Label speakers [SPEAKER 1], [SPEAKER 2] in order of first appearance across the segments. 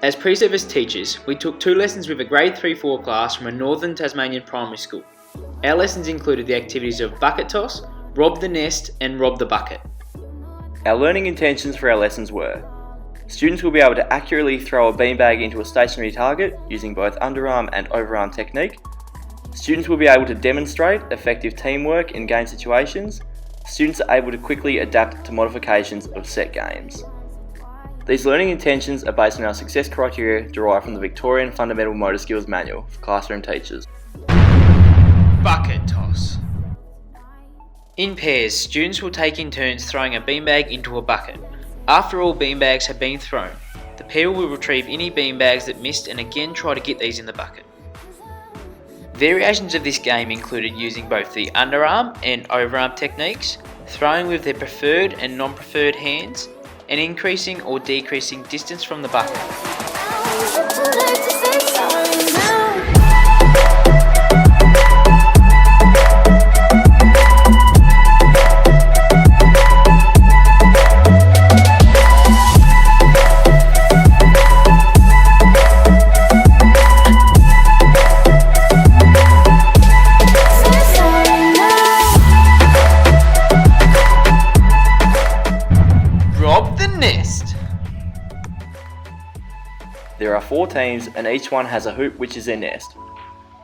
[SPEAKER 1] As pre-service teachers, we took 2 lessons with a grade 3-4 class from a northern Tasmanian primary school. Our lessons included the activities of bucket toss, rob the nest and rob the bucket.
[SPEAKER 2] Our learning intentions for our lessons were: students will be able to accurately throw a beanbag into a stationary target using both underarm and overarm technique. Students will be able to demonstrate effective teamwork in game situations. Students are able to quickly adapt to modifications of set games. These learning intentions are based on our success criteria derived from the Victorian Fundamental Motor Skills Manual for classroom teachers.
[SPEAKER 1] Bucket toss. In pairs, students will take in turns throwing a beanbag into a bucket. After all beanbags have been thrown, the pair will retrieve any beanbags that missed and again try to get these in the bucket. Variations of this game included using both the underarm and overarm techniques, throwing with their preferred and non-preferred hands, and increasing or decreasing distance from the bucket. Rob the nest.
[SPEAKER 2] There are 4 teams and each one has a hoop which is their nest.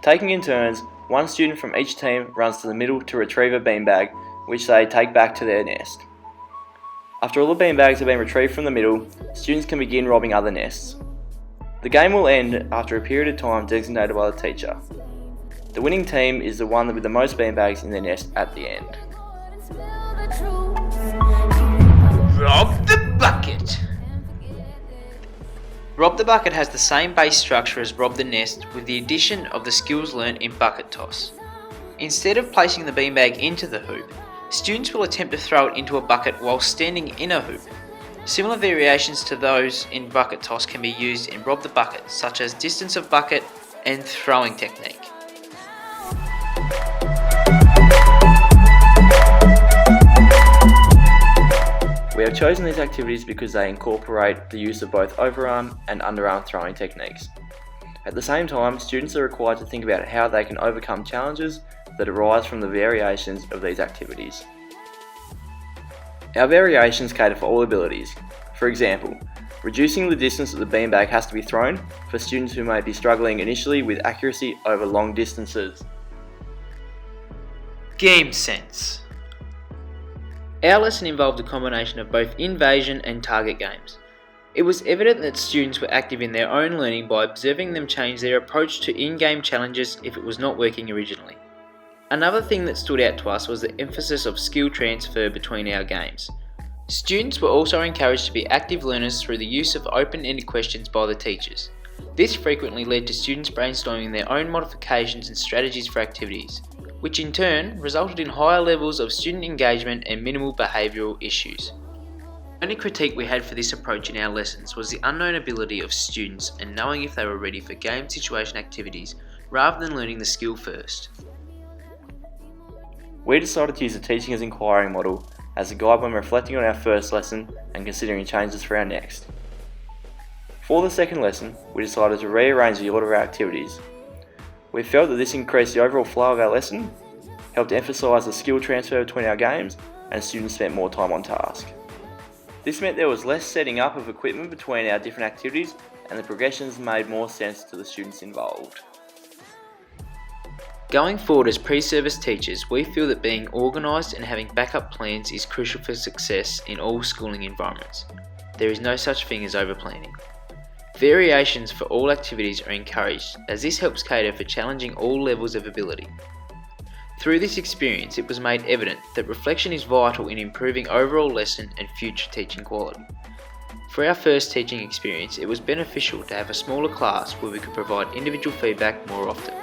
[SPEAKER 2] Taking in turns, one student from each team runs to the middle to retrieve a beanbag which they take back to their nest. After all the beanbags have been retrieved from the middle, students can begin robbing other nests. The game will end after a period of time designated by the teacher. The winning team is the one with the most beanbags in their nest at the end.
[SPEAKER 1] Rob the bucket. Rob the bucket has the same base structure as rob the nest with the addition of the skills learnt in bucket toss. Instead of placing the beanbag into the hoop, students will attempt to throw it into a bucket while standing in a hoop. Similar variations to those in bucket toss can be used in rob the bucket, such as distance of bucket and throwing technique.
[SPEAKER 2] We have chosen these activities because they incorporate the use of both overarm and underarm throwing techniques. At the same time, students are required to think about how they can overcome challenges that arise from the variations of these activities. Our variations cater for all abilities. For example, reducing the distance that the beanbag has to be thrown for students who may be struggling initially with accuracy over long distances.
[SPEAKER 1] Game sense. Our lesson involved a combination of both invasion and target games. It was evident that students were active in their own learning by observing them change their approach to in-game challenges if it was not working originally. Another thing that stood out to us was the emphasis of skill transfer between our games. Students were also encouraged to be active learners through the use of open-ended questions by the teachers. This frequently led to students brainstorming their own modifications and strategies for activities, which in turn resulted in higher levels of student engagement and minimal behavioural issues. The only critique we had for this approach in our lessons was the unknown ability of students and knowing if they were ready for game situation activities rather than learning the skill first.
[SPEAKER 2] We decided to use the teaching as inquiring model as a guide when reflecting on our first lesson and considering changes for our next. For the second lesson, we decided to rearrange the order of our activities. We felt that this increased the overall flow of our lesson, helped emphasise the skill transfer between our games, and students spent more time on task. This meant there was less setting up of equipment between our different activities, and the progressions made more sense to the students involved.
[SPEAKER 1] Going forward as pre-service teachers, we feel that being organised and having backup plans is crucial for success in all schooling environments. There is no such thing as over-planning. Variations for all activities are encouraged as this helps cater for challenging all levels of ability. Through this experience, it was made evident that reflection is vital in improving overall lesson and future teaching quality. For our first teaching experience, it was beneficial to have a smaller class where we could provide individual feedback more often.